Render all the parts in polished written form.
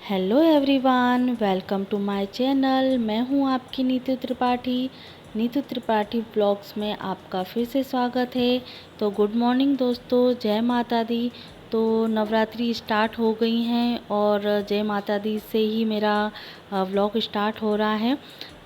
Hello everyone, welcome to my channel. मैं हूं आपकी नीतू त्रिपाठी। नीतू त्रिपाठी ब्लॉग्स में आपका फिर से स्वागत है। तो गुड मॉर्निंग दोस्तों, जय माता दी। तो नवरात्रि स्टार्ट हो गई हैं और जय माता दी से ही मेरा व्लॉग स्टार्ट हो रहा है।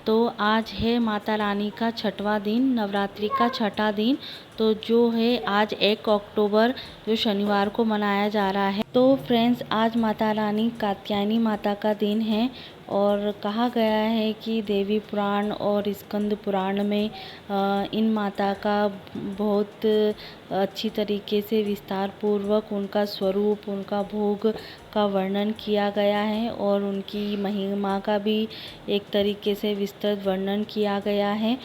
तो आज है माता रानी का छठवां दिन, नवरात्रि का छठा दिन। तो जो है आज 1 अक्टूबर जो शनिवार को मनाया जा रहा है। तो फ्रेंड्स, आज माता रानी कात्यायनी माता का दिन है और कहा गया है कि देवी पुराण और स्कंद पुराण में इन माता का बहुत अच्छी तरीके से विस्तार पूर्वक उनका स्वरूप, उनका भोग का वर्णन किया गया है और उनकी महिमा का भी एक तरीके से विस्तृत वर्णन किया गया है।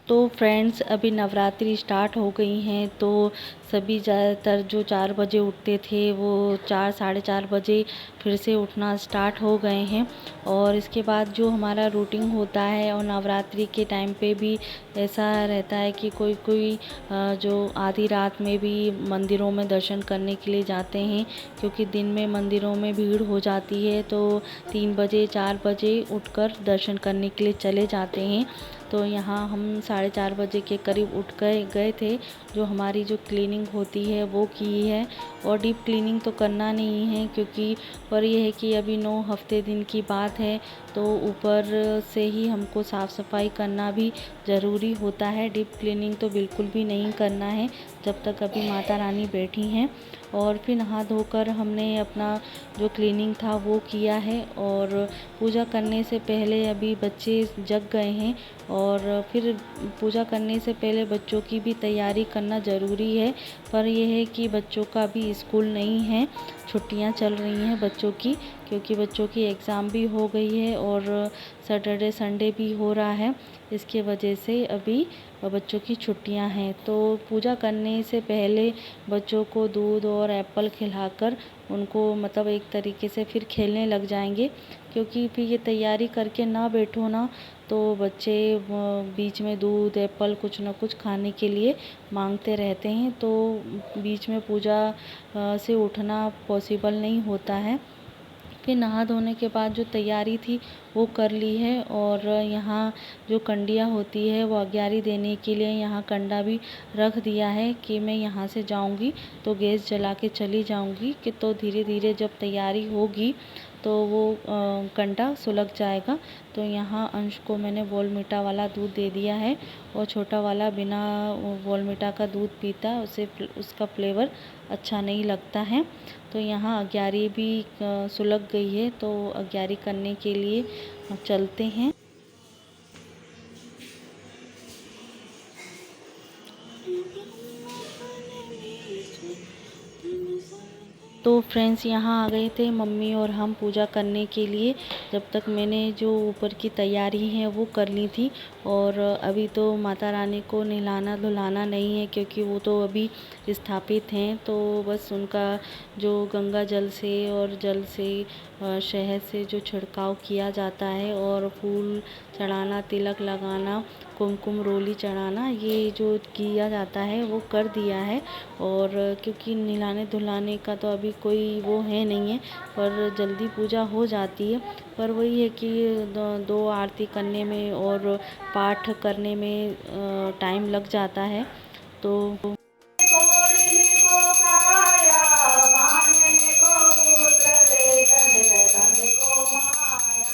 तो फ्रेंड्स, अभी नवरात्रि स्टार्ट हो गई हैं तो सभी ज़्यादातर जो 4 बजे उठते थे वो 4 साढ़े 4 बजे फिर से उठना स्टार्ट हो गए हैं। और इसके बाद जो हमारा रूटीन होता है, और नवरात्रि के टाइम पे भी ऐसा रहता है कि कोई कोई जो आधी रात में भी मंदिरों में दर्शन करने के लिए जाते हैं, क्योंकि दिन में मंदिरों में भीड़ हो जाती है। तो 3 बजे 4 बजे उठकर दर्शन करने के लिए चले जाते हैं। तो यहाँ हम 4:30 बजे के करीब उठ गए थे। जो हमारी जो क्लीनिंग होती है वो की है, और डीप क्लीनिंग तो करना नहीं है क्योंकि पर यह है कि अभी 9 हफ्ते दिन की बात है, तो ऊपर से ही हमको साफ़ सफाई करना भी ज़रूरी होता है। डीप क्लीनिंग तो बिल्कुल भी नहीं करना है जब तक अभी माता रानी बैठी हैं। और फिर नहा धोकर हमने अपना जो क्लीनिंग था वो किया है। और पूजा करने से पहले अभी बच्चे जग गए हैं, और फिर पूजा करने से पहले बच्चों की भी तैयारी करना ज़रूरी है। पर यह है कि बच्चों का भी स्कूल नहीं है, छुट्टियां चल रही हैं बच्चों की, क्योंकि बच्चों की एग्ज़ाम भी हो गई है और सैटरडे संडे भी हो रहा है। इसके वजह से अभी बच्चों की छुट्टियां हैं। तो पूजा करने से पहले बच्चों को दूध और एप्पल खिलाकर उनको मतलब एक तरीके से फिर खेलने लग जाएंगे, क्योंकि फिर ये तैयारी करके ना बैठो ना तो बच्चे बीच में दूध एप्पल कुछ ना कुछ खाने के लिए मांगते रहते हैं। तो बीच में पूजा से उठना पॉसिबल नहीं होता है। फिर नहा धोने के बाद जो तैयारी थी वो कर ली है, और यहाँ जो कंडियाँ होती है वो अग्यारी देने के लिए यहाँ कंडा भी रख दिया है कि मैं यहाँ से जाऊँगी तो गैस जला के चली जाऊँगी, कि तो धीरे धीरे जब तैयारी होगी तो वो कंडा सुलग जाएगा। तो यहाँ अंश को मैंने बॉर्नवीटा वाला दूध दे दिया है, और छोटा वाला बिना बॉर्नवीटा का दूध पीता है, उसे उसका फ्लेवर अच्छा नहीं लगता है। तो यहाँ अग्यारी भी सुलग गई है, तो अग्यारी करने के लिए चलते हैं। तो फ्रेंड्स, यहाँ आ गए थे मम्मी और हम पूजा करने के लिए। जब तक मैंने जो ऊपर की तैयारी है वो कर ली थी। और अभी तो माता रानी को नहलाना धुलाना नहीं है, क्योंकि वो तो अभी स्थापित हैं। तो बस उनका जो गंगा जल से और जल से शहद से जो छिड़काव किया जाता है, और फूल चढ़ाना, तिलक लगाना, कुमकुम रोली चढ़ाना, ये जो किया जाता है वो कर दिया है। और क्योंकि नहलाने धुलाने का तो अभी कोई वो है नहीं है, पर जल्दी पूजा हो जाती है। पर वही है कि दो आरती करने में और पाठ करने में टाइम लग जाता है।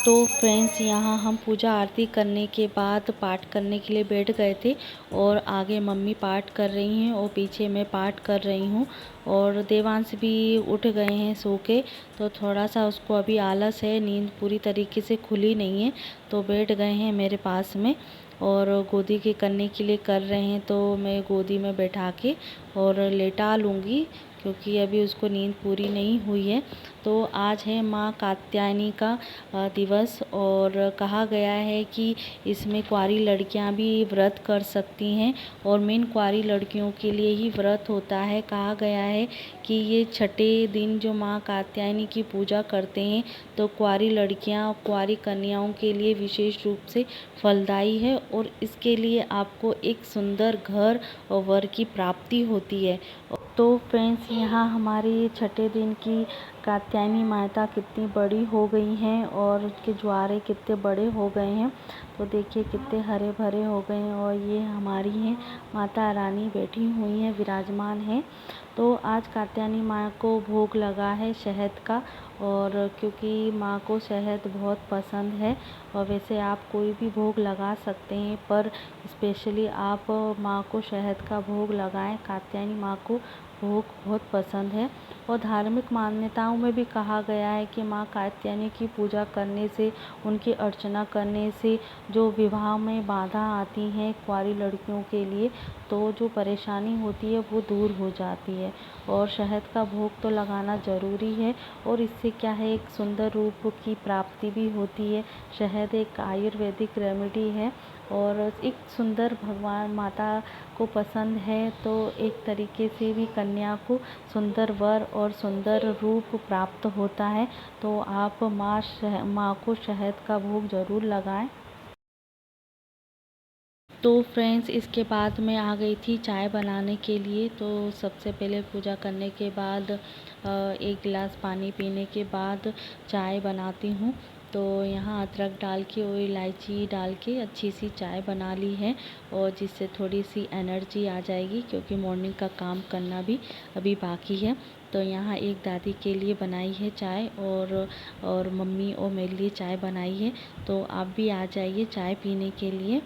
तो फ्रेंड्स, यहाँ हम पूजा आरती करने के बाद पाठ करने के लिए बैठ गए थे, और आगे मम्मी पाठ कर रही हैं और पीछे मैं पाठ कर रही हूँ। और देवांश भी उठ गए हैं सो के, तो थोड़ा सा उसको अभी आलस है, नींद पूरी तरीके से खुली नहीं है, तो बैठ गए हैं मेरे पास में और गोदी के करने के लिए कर रहे हैं। तो मैं गोदी में बैठा के और लेटा लूँगी, क्योंकि अभी उसको नींद पूरी नहीं हुई है। तो आज है माँ कात्यायनी का दिवस, और कहा गया है कि इसमें कुंवारी लड़कियां भी व्रत कर सकती हैं, और मेन कुंवारी लड़कियों के लिए ही व्रत होता है। कहा गया है कि ये छठे दिन जो माँ कात्यायनी की पूजा करते हैं, तो कुंवारी लड़कियां, कुंवारी कन्याओं के लिए विशेष रूप से फलदायी है, और इसके लिए आपको एक सुंदर घर और वर की प्राप्ति होती है। तो फ्रेंड्स, यहाँ हमारी छठे दिन की कात्यायनी माता कितनी बड़ी हो गई हैं और उसके ज्वारे कितने बड़े हो गए हैं। तो देखिए कितने हरे भरे हो गए हैं और ये हमारी हैं माता रानी बैठी हुई हैं, विराजमान हैं। तो आज कात्यायनी माँ को भोग लगा है शहद का, और क्योंकि माँ को शहद बहुत पसंद है, और वैसे आप कोई भी भोग लगा सकते हैं, पर स्पेशली आप माँ को शहद का भोग लगाएं। कात्यायनी माँ को भोग बहुत पसंद है। और धार्मिक मान्यताओं में भी कहा गया है कि माँ कात्यायनी की पूजा करने से, उनकी अर्चना करने से जो विवाह में बाधा आती हैं कुंवारी लड़कियों के लिए, तो जो परेशानी होती है वो दूर हो जाती है। और शहद का भोग तो लगाना ज़रूरी है, और इससे क्या है, एक सुंदर रूप की प्राप्ति भी होती है। शहद एक आयुर्वेदिक रेमेडी है, और एक सुंदर भगवान माता को पसंद है, तो एक तरीके से भी कन्या को सुंदर वर और सुंदर रूप प्राप्त होता है। तो आप माँ को शहद का भोग ज़रूर लगाएं। तो फ्रेंड्स, इसके बाद मैं आ गई थी चाय बनाने के लिए। तो सबसे पहले पूजा करने के बाद एक गिलास पानी पीने के बाद चाय बनाती हूँ। तो यहाँ अदरक डाल के और इलायची डाल के अच्छी सी चाय बना ली है, और जिससे थोड़ी सी एनर्जी आ जाएगी, क्योंकि मॉर्निंग का काम करना भी अभी बाकी है। तो यहाँ एक दादी के लिए बनाई है चाय, और मम्मी और मेरे लिए चाय बनाई है। तो आप भी आ जाइए चाय पीने के लिए।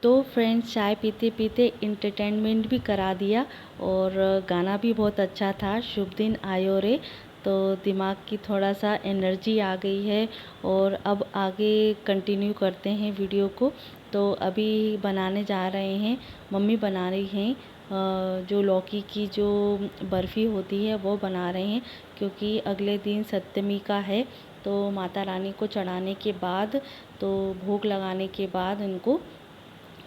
तो फ्रेंड्स, चाय पीते पीते इंटरटेनमेंट भी करा दिया, और गाना भी बहुत अच्छा था, शुभ दिन आयो रे। तो दिमाग की थोड़ा सा एनर्जी आ गई है, और अब आगे कंटिन्यू करते हैं वीडियो को। तो अभी बनाने जा रहे हैं, मम्मी बना रही हैं जो लौकी की जो बर्फ़ी होती है वो बना रहे हैं, क्योंकि अगले दिन सप्तमी का है। तो माता रानी को चढ़ाने के बाद, तो भोग लगाने के बाद उनको,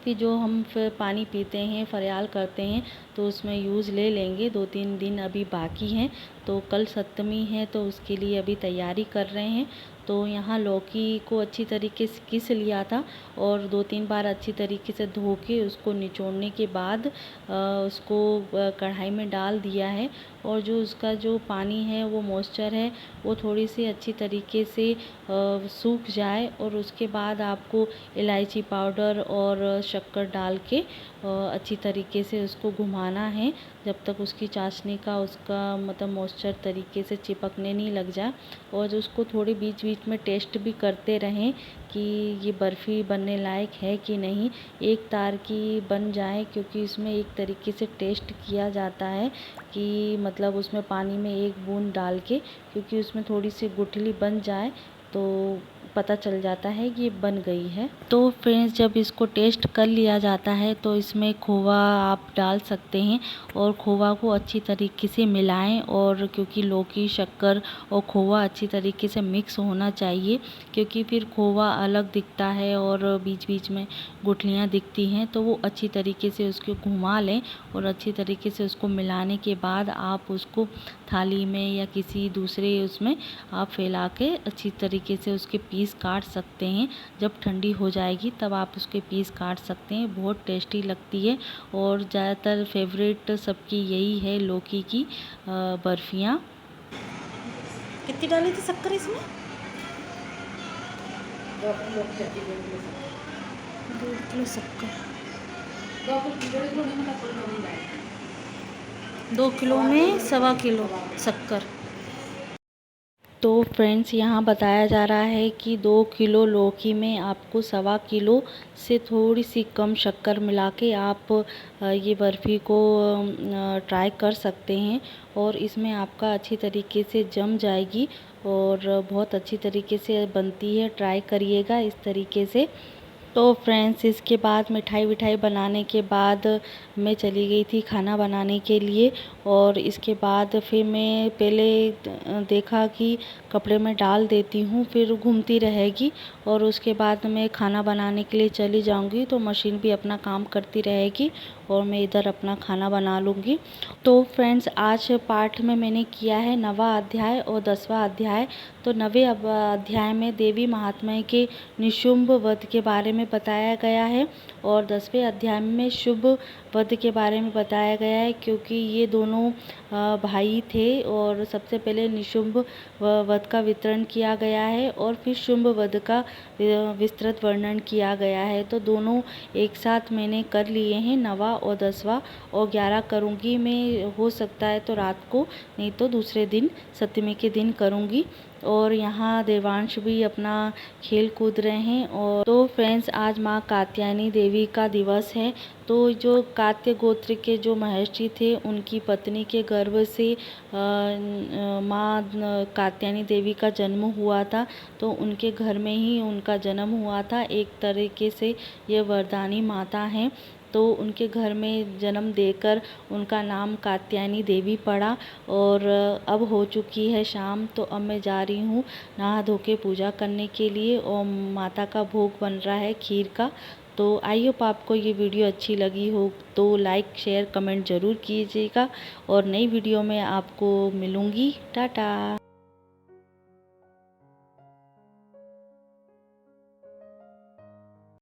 कि जो हम फिर पानी पीते हैं, फरियाल करते हैं, तो उसमें यूज़ ले लेंगे। 2-3 दिन अभी बाकी हैं, तो कल सप्तमी है, तो उसके लिए अभी तैयारी कर रहे हैं। तो यहाँ लौकी को अच्छी तरीके से घिस लिया था, और 2-3 बार अच्छी तरीके से धो के उसको निचोड़ने के बाद उसको कढ़ाई में डाल दिया है। और जो उसका जो पानी है, वो मॉइस्चर है, वो थोड़ी सी अच्छी तरीके से सूख जाए, और उसके बाद आपको इलायची पाउडर और शक्कर डाल के अच्छी तरीके से उसको घुमाना है, जब तक उसकी चाशनी का उसका मतलब मॉइस्चर तरीके से चिपकने नहीं लग जाए। और उसको थोड़ी बीच बीच में टेस्ट भी करते रहें कि ये बर्फ़ी बनने लायक है कि नहीं, एक तार की बन जाए, क्योंकि इसमें एक तरीके से टेस्ट किया जाता है कि मतलब उसमें पानी में एक बूंद डाल के, क्योंकि उसमें थोड़ी सी गुठली बन जाए तो पता चल जाता है कि ये बन गई है। तो फ्रेंड्स, जब इसको टेस्ट कर लिया जाता है, तो इसमें खोवा आप डाल सकते हैं, और खोवा को अच्छी तरीके से मिलाएं। और क्योंकि लौकी, शक्कर और खोवा अच्छी तरीके से मिक्स होना चाहिए, क्योंकि फिर खोवा अलग दिखता है और बीच बीच में गुठलियाँ दिखती हैं। तो वो अच्छी तरीके से उसको घुमा लें, और अच्छी तरीके से उसको मिलाने के बाद आप उसको थाली में या किसी दूसरे उसमें आप फैला के अच्छी तरीके से उसके पीस काट सकते हैं। जब ठंडी हो जाएगी तब आप उसके पीस काट सकते हैं, बहुत टेस्टी लगती है। और ज़्यादातर फेवरेट सबकी यही है, लौकी की बर्फियाँ। कितनी डाली थी शक्कर इसमें? 2 किलो शक्कर। 2 किलो में 1.25 किलो शक्कर। तो फ्रेंड्स, यहाँ बताया जा रहा है कि 2 किलो लौकी में आपको 1.25 किलो से थोड़ी सी कम शक्कर मिला के आप ये बर्फ़ी को ट्राई कर सकते हैं, और इसमें आपका अच्छी तरीके से जम जाएगी, और बहुत अच्छी तरीके से बनती है। ट्राई करिएगा इस तरीके से। तो फ्रेंड्स इसके बाद मिठाई विठाई बनाने के बाद मैं चली गई थी खाना बनाने के लिए। और इसके बाद फिर मैं पहले देखा कि कपड़े में डाल देती हूँ, फिर घूमती रहेगी और उसके बाद मैं खाना बनाने के लिए चली जाऊँगी, तो मशीन भी अपना काम करती रहेगी और मैं इधर अपना खाना बना लूँगी। तो फ्रेंड्स आज पाठ में मैंने किया है 9वां अध्याय और 10वां अध्याय। तो 9वें अध्याय में देवी महात्म्य के निशुंभ वध के बारे में बताया गया है और 10वें अध्याय में शुभ वध के बारे में बताया गया है, क्योंकि ये दोनों भाई थे और सबसे पहले निशुंभ वध का वितरण किया गया है और फिर शुंभ वध का विस्तृत वर्णन किया गया है। तो दोनों एक साथ मैंने कर लिए हैं, 9वां और 10वां, और 11 करूँगी मैं, हो सकता है तो रात को, नहीं तो दूसरे दिन सप्तमी के दिन करूँगी। और यहाँ देवांश भी अपना खेल कूद रहे हैं। और तो फ्रेंड्स आज माँ कात्यायनी देवी का दिवस है। तो जो कात्य गोत्र के जो महर्षि थे उनकी पत्नी के गर्भ से माँ कात्यायनी देवी का जन्म हुआ था। तो उनके घर में ही उनका जन्म हुआ था। एक तरीके से ये वरदानी माता हैं। तो उनके घर में जन्म देकर उनका नाम कात्यायनी देवी पड़ा। और अब हो चुकी है शाम, तो अब मैं जा रही हूँ नहा धो के पूजा करने के लिए और माता का भोग बन रहा है खीर का। तो आई होप आपको ये वीडियो अच्छी लगी हो तो लाइक शेयर कमेंट ज़रूर कीजिएगा और नई वीडियो में आपको मिलूँगी। टाटा।